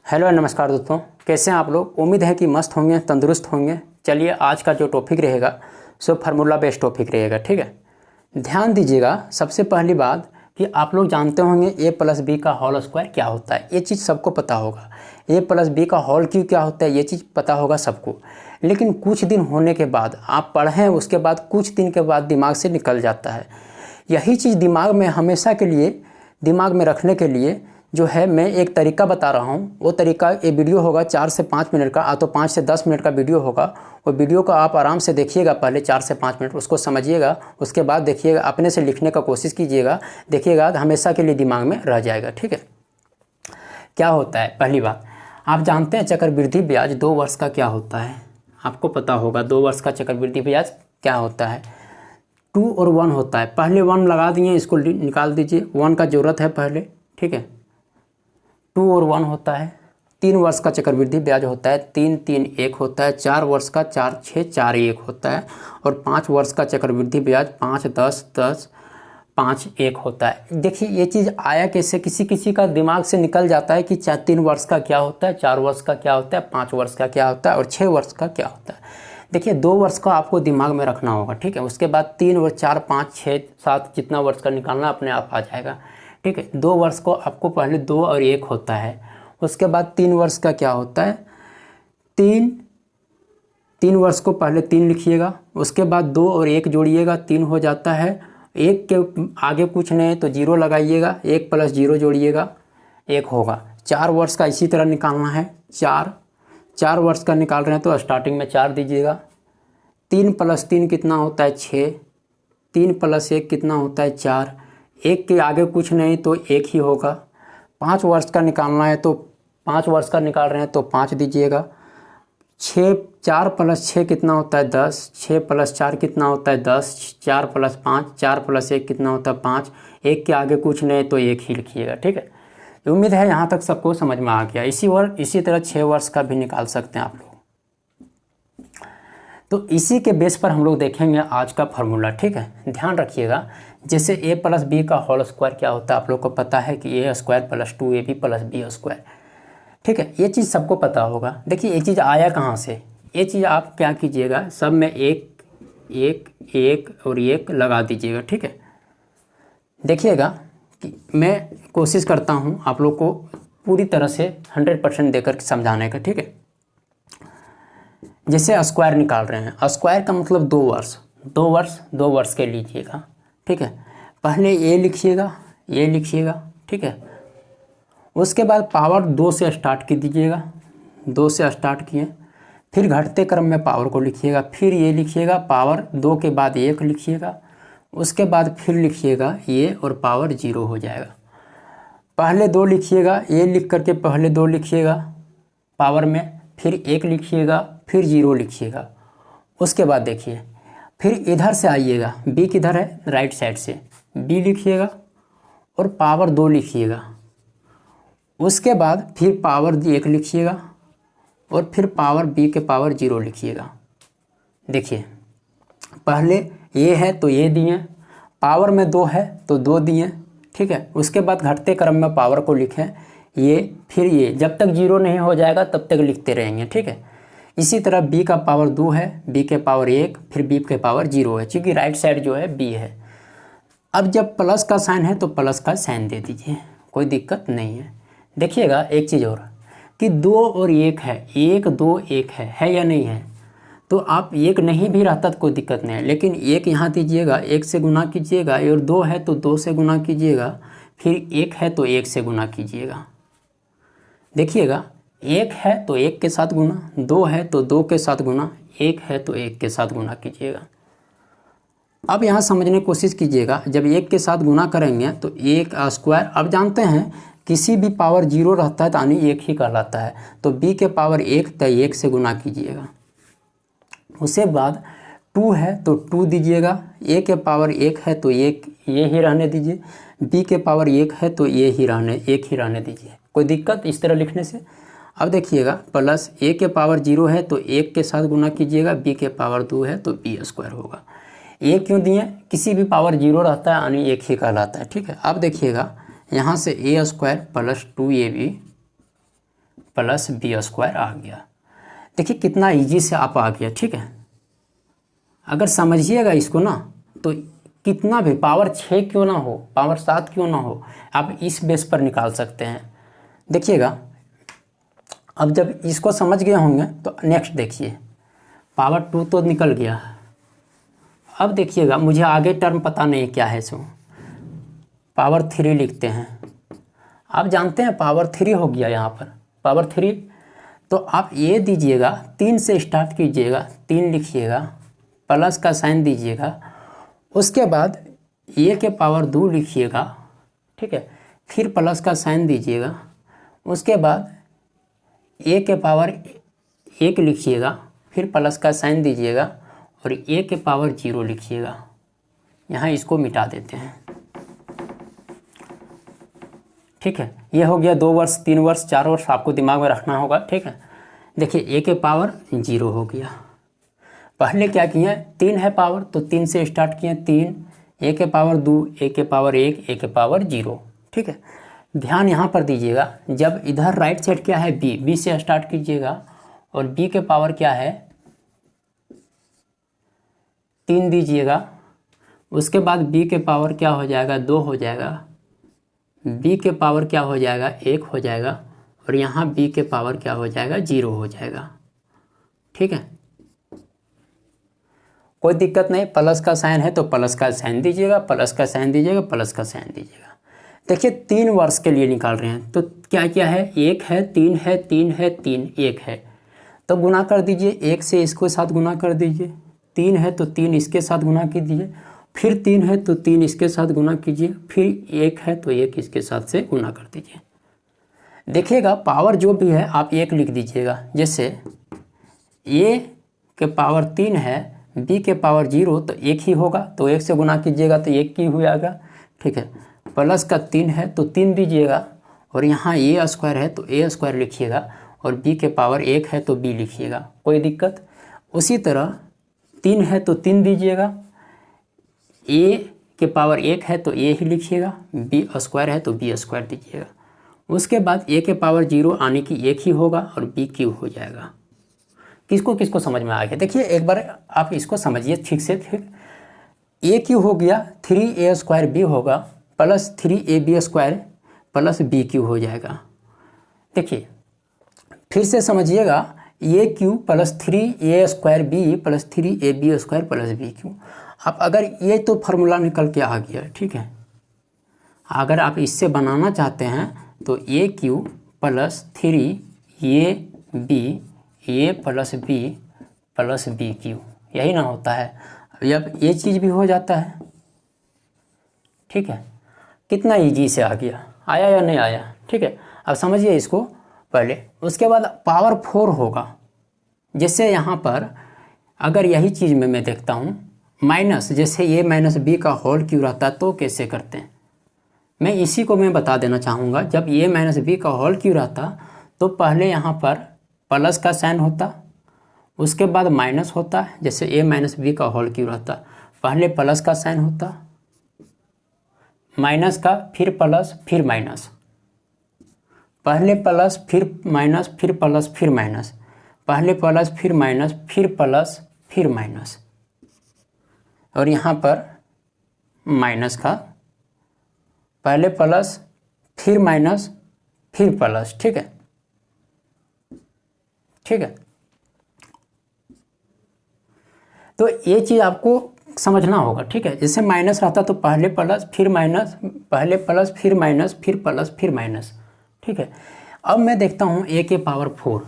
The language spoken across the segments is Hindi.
हेलो नमस्कार दोस्तों, कैसे हैं आप लोग। उम्मीद है कि मस्त होंगे, तंदुरुस्त होंगे। चलिए आज का जो टॉपिक रहेगा सो फार्मूला बेस्ड टॉपिक रहेगा। ठीक है, ध्यान दीजिएगा। सबसे पहली बात कि आप लोग जानते होंगे ए प्लस बी का होल स्क्वायर क्या होता है। ये चीज़ सबको पता होगा। ए प्लस बी का होल क्यों क्या होता है ये चीज़ पता होगा सबको। लेकिन कुछ दिन होने के बाद आप पढ़ें, उसके बाद कुछ दिन के बाद दिमाग से निकल जाता है। यही चीज़ दिमाग में हमेशा के लिए दिमाग में रखने के लिए जो है मैं एक तरीका बता रहा हूँ। वो तरीका ये वीडियो होगा 4 से 5 मिनट का, तो 5 से 10 मिनट का वीडियो होगा। वो वीडियो को आप आराम से देखिएगा, पहले 4 से 5 मिनट उसको समझिएगा, उसके बाद देखिएगा, अपने से लिखने का कोशिश कीजिएगा, देखिएगा हमेशा के लिए दिमाग में रह जाएगा। ठीक है, क्या होता है। पहली बात, आप जानते हैं चक्रवृद्धि ब्याज 2 वर्ष का क्या होता है। आपको पता होगा 2 वर्ष का चक्रवृद्धि ब्याज क्या होता है। 2 और 1 होता है। पहले 1 लगा दिए, इसको निकाल दीजिए। 1 का ज़रूरत है पहले। ठीक है, 2 और 1 होता है। 3 वर्ष का चक्रवृद्धि ब्याज होता है। 3 3 1 होता है। 4 वर्ष का 4 6 4 1 होता है। और 5 वर्ष का चक्रवृद्धि ब्याज 5 10 10 5 1 होता है। देखिए ये चीज़ आया कैसे, किसी किसी का दिमाग से निकल जाता है कि 3 वर्ष का क्या होता है, 4 वर्ष का क्या होता है, 5 वर्ष का क्या होता है और 6 वर्ष का क्या होता है। देखिए 2 वर्ष का आपको दिमाग में रखना होगा। ठीक है, उसके बाद 3 और 4 5 6 7 जितना वर्ष का निकालना अपने आप आ जाएगा। ठीक है, 2 वर्ष को आपको पहले 2 और 1 होता है। उसके बाद 3 वर्ष का क्या होता है, 3 वर्ष को पहले 3 लिखिएगा। उसके बाद 2 और 1 जोड़िएगा, 3 हो जाता है। 1 के आगे कुछ नहीं तो 0 लगाइएगा, 1 प्लस 0 जोड़िएगा, 1 होगा। 4 वर्ष का इसी तरह निकालना है। 4 वर्ष का निकाल रहे हैं तो स्टार्टिंग में 4 दीजिएगा। 3 प्लस 3 कितना होता है 6। 3 प्लस 1 कितना होता है 4। 1 के आगे कुछ नहीं तो 1 ही होगा। 5 वर्ष का निकालना है तो 5 वर्ष का निकाल रहे हैं तो 5 दीजिएगा। 4 प्लस 6 कितना होता है 10। 6 प्लस 4 कितना होता है 10। 4 प्लस 5, 4 प्लस 1 कितना होता है 5। 1 के आगे कुछ नहीं तो 1 ही लिखिएगा। ठीक है, उम्मीद है यहाँ तक सबको समझ में आ गया। इसी तरह 6 वर्ष का भी निकाल सकते हैं आप लोग। तो इसी के बेस पर हम लोग देखेंगे आज का फार्मूला। ठीक है, ध्यान रखिएगा। जैसे ए प्लस बी का होल स्क्वायर क्या होता है, आप लोग को पता है कि a square plus 2ab plus b square. ठीक है, ये चीज़ सबको पता होगा। देखिए ये चीज़ आया कहाँ से। ये चीज़ आप क्या कीजिएगा, सब में 1 1 1 और 1 लगा दीजिएगा। ठीक है, देखिएगा कि मैं कोशिश करता हूँ आप लोग को पूरी तरह से 100% देकर समझाने का। ठीक है, जैसे स्क्वायर निकाल रहे हैं, स्क्वायर का मतलब 2 वर्ष। 2 वर्ष के लीजिएगा। ठीक है, पहले ए लिखिएगा, ये लिखिएगा। ठीक है, उसके बाद पावर 2 से स्टार्ट की दीजिएगा। 2 से स्टार्ट किए, फिर घटते क्रम में पावर को लिखिएगा। फिर ये लिखिएगा, पावर 2 के बाद 1 लिखिएगा। उसके बाद फिर लिखिएगा ये और पावर 0 हो जाएगा। पहले 2 लिखिएगा, ये लिख करके पहले 2 लिखिएगा पावर में, फिर 1 लिखिएगा, फिर 0 लिखिएगा। उसके बाद देखिए फिर इधर से आइएगा, बी किधर है, राइट साइड से, बी लिखिएगा और पावर 2 लिखिएगा। उसके बाद फिर पावर 1 लिखिएगा और फिर पावर बी के पावर 0 लिखिएगा। देखिए पहले ये है तो ये दिए, पावर में 2 है तो 2 दिए। ठीक है, उसके बाद घटते क्रम में पावर को लिखें, ये फिर ये, जब तक 0 नहीं हो जाएगा तब तक लिखते रहेंगे। ठीक है, इसी तरह b का पावर 2 है, b के पावर 1, फिर b के पावर 0 है, क्योंकि राइट साइड जो है b है। अब जब प्लस का साइन है तो प्लस का साइन दे दीजिए, कोई दिक्कत नहीं है। देखिएगा एक चीज़ और कि 2 और 1 है, 1 2 1 है या नहीं है। तो आप 1 नहीं भी रहता तो कोई दिक्कत नहीं है, लेकिन 1 यहाँ दीजिएगा, 1 से गुना कीजिएगा, और 2 है तो 2 से गुना कीजिएगा, फिर 1 है तो 1 से गुना कीजिएगा। देखिएगा 1 है तो 1 के साथ गुना, 2 है तो 2 के साथ गुना, 1 है तो 1 के साथ गुना कीजिएगा। अब यहाँ समझने की कोशिश कीजिएगा, जब 1 के साथ गुना करेंगे तो 1 स्क्वायर, अब जानते हैं किसी भी पावर 0 रहता है तो यानी 1 ही कहलाता है। तो b के पावर 1 तो 1 से गुना कीजिएगा। उसके बाद 2 है तो 2 दीजिएगा, a के पावर 1 है तो 1 ये ही रहने दीजिए, b के पावर 1 है तो ये ही रहने दीजिए, कोई दिक्कत इस तरह लिखने से। अब देखिएगा प्लस a के पावर 0 है तो 1 के साथ गुना कीजिएगा, b के पावर 2 है तो b स्क्वायर होगा। ये क्यों दिए, किसी भी पावर 0 रहता है यानी 1 ही कहलाता है। ठीक है, अब देखिएगा यहाँ से a square plus 2ab plus b square आ गया। देखिए कितना इजी से आप आ गया, ठीक है। अगर समझिएगा इसको ना तो कितना भी पावर 6 क्यों ना हो, पावर 7 क्यों ना हो, आप इस बेस पर निकाल सकते हैं। देखिएगा अब जब इसको समझ गए होंगे तो नेक्स्ट देखिए, पावर 2 तो निकल गया। अब देखिएगा मुझे आगे टर्म पता नहीं क्या है, सो पावर 3 लिखते हैं। आप जानते हैं पावर 3 हो गया यहाँ पर पावर 3, तो आप ये दीजिएगा 3 से स्टार्ट कीजिएगा, 3 लिखिएगा, प्लस का साइन दीजिएगा, उसके बाद ए के पावर 2 लिखिएगा, ठीक है, फिर प्लस का साइन दीजिएगा, उसके बाद ए के पावर 1 लिखिएगा, फिर प्लस का साइन दीजिएगा और ए के पावर 0 लिखिएगा। यहाँ इसको मिटा देते हैं, ठीक है। ये हो गया 2 वर्ष, 3 वर्ष, 4 वर्ष, आपको दिमाग में रखना होगा, ठीक है। देखिए ए के पावर 0 हो गया। पहले क्या किए, 3 है पावर तो 3 से स्टार्ट किए, 3, ए के पावर 2, ए के पावर 1, ए के पावर 0, ठीक है। ध्यान यहाँ पर दीजिएगा, जब इधर राइट साइड क्या है बी, बी से स्टार्ट कीजिएगा और बी के पावर क्या है 3 दीजिएगा, उसके बाद बी के पावर क्या हो जाएगा 2 हो जाएगा, बी के पावर क्या हो जाएगा 1 हो जाएगा और यहाँ बी के पावर क्या हो जाएगा 0 हो जाएगा, ठीक है। कोई दिक्कत नहीं, प्लस का साइन है तो प्लस का साइन दीजिएगा, प्लस का साइन दीजिएगा, प्लस का साइन दीजिएगा। देखिए 3 वर्ष के लिए निकाल रहे हैं तो क्या क्या है, 1 है, 3 है, 3 है, 3, 1 है, तो गुना कर दीजिए, 1 से इसको साथ गुना कर दीजिए, 3 है तो 3 इसके साथ गुना कीजिए, फिर 3 है तो 3 इसके साथ गुना कीजिए, फिर 1 है तो 1 इसके साथ से गुना कर दीजिए। देखिएगा पावर जो भी है आप 1 लिख दीजिएगा, जैसे ए के पावर 3 है, बी के पावर 0 तो 1 ही होगा, तो 1 से गुना कीजिएगा तो 1 की हो जाएगा, ठीक है। प्लस का 3 है तो 3 दीजिएगा और यहाँ ए स्क्वायर है तो ए स्क्वायर लिखिएगा और बी के पावर 1 है तो बी लिखिएगा, कोई दिक्कत। उसी तरह 3 है तो 3 दीजिएगा, ए के पावर 1 है तो ए ही लिखिएगा, बी स्क्वायर है तो बी स्क्वायर दीजिएगा। उसके बाद ए के पावर 0 आने की 1 ही होगा और बी क्यूब हो जाएगा। किसको किसको समझ में आ गया, देखिए एक बार आप इसको समझिए ठीक से, ठीक। ए क्यू हो गया 3a स्क्वायर बी होगा plus 3ab square plus b cube हो जाएगा। देखिए फिर से समझिएगा, a cube plus 3a square b plus 3ab square plus b cube. अब अगर ये तो फार्मूला निकल के आ गया, ठीक है। अगर आप इससे बनाना चाहते हैं तो ए क्यू प्लस 3ab ए प्लस बी क्यू, यही ना होता है। अब ये चीज़ भी हो जाता है, ठीक है। कितना इजी से आ गया, आया या नहीं आया, ठीक है। अब समझिए इसको पहले, उसके बाद पावर 4 होगा। जैसे यहाँ पर अगर यही चीज़ में मैं देखता हूँ माइनस, जैसे ए माइनस बी का होल क्यों रहता तो कैसे करते हैं, मैं इसी को मैं बता देना चाहूँगा। जब ए माइनस बी का होल क्यों रहता तो पहले यहाँ पर प्लस का साइन होता, उसके बाद माइनस होता है। जैसे ए माइनस बी का होल क्यों रहता, पहले प्लस का साइन होता, माइनस का, फिर प्लस, फिर माइनस, पहले प्लस फिर माइनस, फिर प्लस फिर माइनस, पहले प्लस फिर माइनस, फिर प्लस फिर माइनस, और यहाँ पर माइनस का, पहले प्लस फिर माइनस फिर प्लस, ठीक है, ठीक है। तो ये चीज़ आपको समझना होगा, ठीक है। जैसे माइनस रहता तो पहले प्लस फिर माइनस, पहले प्लस फिर माइनस, फिर प्लस फिर माइनस, ठीक है। अब मैं देखता हूँ ए के पावर 4,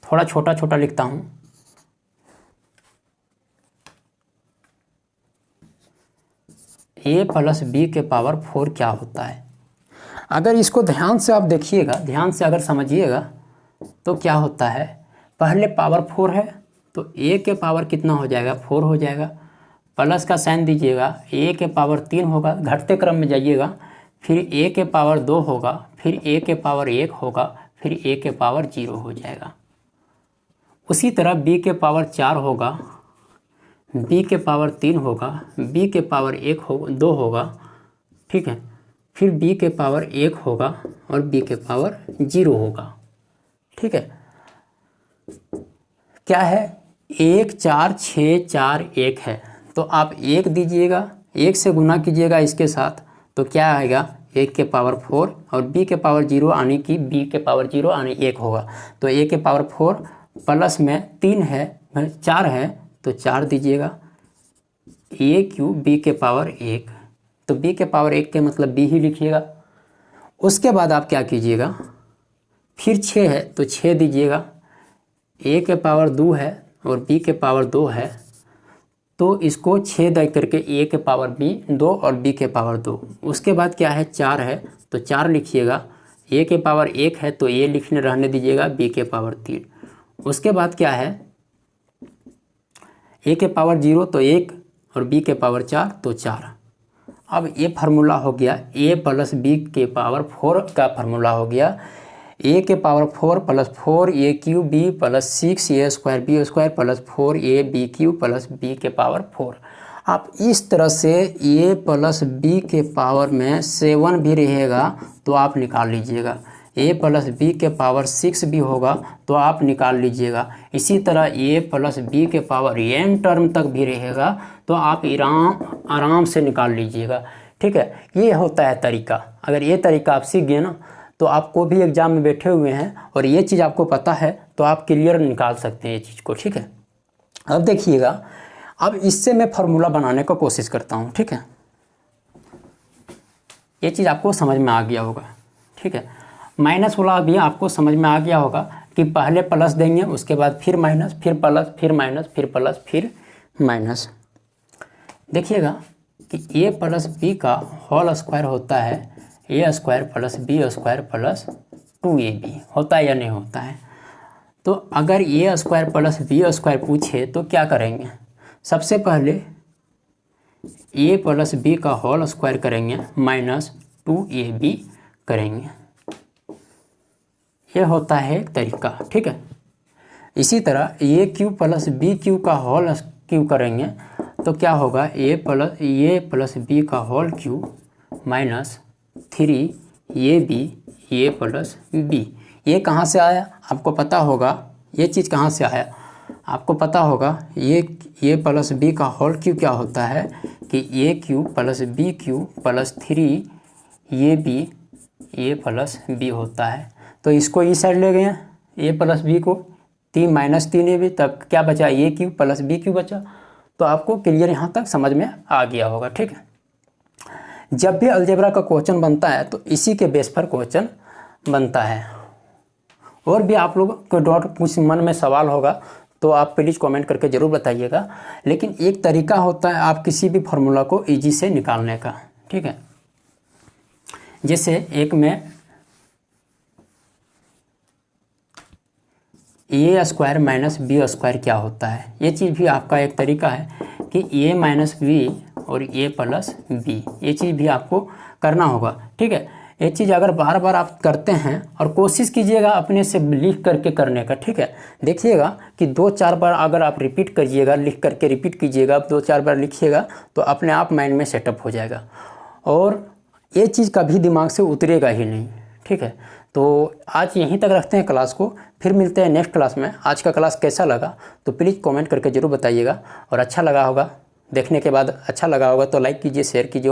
थोड़ा छोटा छोटा लिखता हूँ, ए प्लस बी के पावर 4 क्या होता है। अगर इसको ध्यान से आप देखिएगा, ध्यान से अगर समझिएगा तो क्या होता है, पहले पावर 4 है तो ए के पावर कितना हो जाएगा 4 हो जाएगा, प्लस का साइन दीजिएगा, ए के पावर 3 होगा, घटते क्रम में जाइएगा, फिर ए के पावर 2 होगा, फिर ए के पावर 1 होगा, फिर ए के पावर 0 हो जाएगा। उसी तरह बी के पावर 4 होगा, बी के पावर 3 होगा, बी के पावर 1 2 होगा, ठीक है। फिर b के पावर 1 होगा और b के पावर 0 होगा, ठीक है। क्या है, 1 4 6 4 1 है, तो आप 1 दीजिएगा, 1 से गुना कीजिएगा इसके साथ, तो क्या आएगा 1 के पावर 4 और b के पावर 0 आने की b के पावर 0 आने 1 होगा, तो a के पावर 4 प्लस में 3 है 4 है तो 4 दीजिएगा, a क्यूब b के पावर 1, तो b के पावर 1 के मतलब b ही लिखिएगा। उसके बाद आप क्या कीजिएगा, फिर 6 है तो 6 दीजिएगा, a के पावर 2 है और b के पावर 2 है, तो इसको 6 दे करके a के पावर b 2 और b के पावर 2। उसके बाद क्या है, 4 है तो 4 लिखिएगा, a के पावर 1 है तो a लिखने रहने दीजिएगा, b के पावर 3। उसके बाद क्या है, a के पावर 0 तो 1 और b के पावर 4 तो 4। अब ये फार्मूला हो गया a प्लस b के पावर 4 का फार्मूला हो गया, a के power 4 plus 4 a cube b plus 6 a square b square plus 4 a b cube plus b के पावर 4। आप इस तरह से a प्लस b के पावर में 7 भी रहेगा तो आप निकाल लीजिएगा, a प्लस b के पावर 6 भी होगा तो आप निकाल लीजिएगा। इसी तरह a प्लस b के पावर n टर्म तक भी रहेगा तो आप आराम से निकाल लीजिएगा, ठीक है। ये होता है तरीका। अगर ये तरीका आप सीख गए ना तो आप कोई भी एग्जाम में बैठे हुए हैं और ये चीज़ आपको पता है तो आप क्लियर निकाल सकते हैं ये चीज़ को, ठीक है। अब देखिएगा, अब इससे मैं फार्मूला बनाने का कोशिश करता हूँ, ठीक है। ये चीज़ आपको समझ में आ गया होगा, ठीक है। माइनस वाला भी आपको समझ में आ गया होगा कि पहले प्लस देंगे, उसके बाद फिर माइनस, फिर प्लस, फिर माइनस, फिर प्लस, फिर माइनस। देखिएगा कि a प्लस बी का होल स्क्वायर होता है a square plus b square plus 2ab, होता है या नहीं होता है। तो अगर a square plus b square पूछे तो क्या करेंगे, सबसे पहले a प्लस बी का होल स्क्वायर करेंगे माइनस 2ab करेंगे, ये होता है एक तरीका, ठीक है। इसी तरह a cube plus b cube का होल क्यूब करेंगे तो क्या होगा, a प्लस बी का whole cube minus 3ab a plus b. ये कहाँ से आया आपको पता होगा, ये चीज़ कहाँ से आया आपको पता होगा। ये प्लस बी का होल क्यूब क्या होता है कि a cube plus b cube plus 3ab a plus b होता है। तो इसको इस साइड ले गए a प्लस बी को, 3 माइनस 3ab, तब क्या बचा, a cube plus b cube बचा। तो आपको क्लियर यहाँ तक समझ में आ गया होगा, ठीक है। जब भी अलजेब्रा का क्वेश्चन बनता है तो इसी के बेस पर क्वेश्चन बनता है। और भी आप लोग को डॉट कुछ मन में सवाल होगा तो आप प्लीज़ कमेंट करके ज़रूर बताइएगा। लेकिन एक तरीका होता है आप किसी भी फार्मूला को इजी से निकालने का, ठीक है। जैसे एक में a square minus b square क्या होता है, ये चीज़ भी आपका एक तरीका है कि a माइनस बी और a प्लस बी, ये चीज़ भी आपको करना होगा, ठीक है। ये चीज़ अगर बार बार आप करते हैं और कोशिश कीजिएगा अपने से लिख करके करने का, ठीक है। देखिएगा कि 2-4 बार अगर आप रिपीट करिएगा, लिख करके रिपीट कीजिएगा, 2-4 बार लिखिएगा तो अपने आप माइंड में सेटअप हो जाएगा और ये चीज़ कभी दिमाग से उतरेगा ही नहीं, ठीक है। तो आज यहीं तक रखते हैं क्लास को, फिर मिलते हैं नेक्स्ट क्लास में। आज का क्लास कैसा लगा तो प्लीज़ कमेंट करके ज़रूर बताइएगा, और अच्छा लगा होगा, देखने के बाद अच्छा लगा होगा तो लाइक कीजिए, शेयर कीजिए।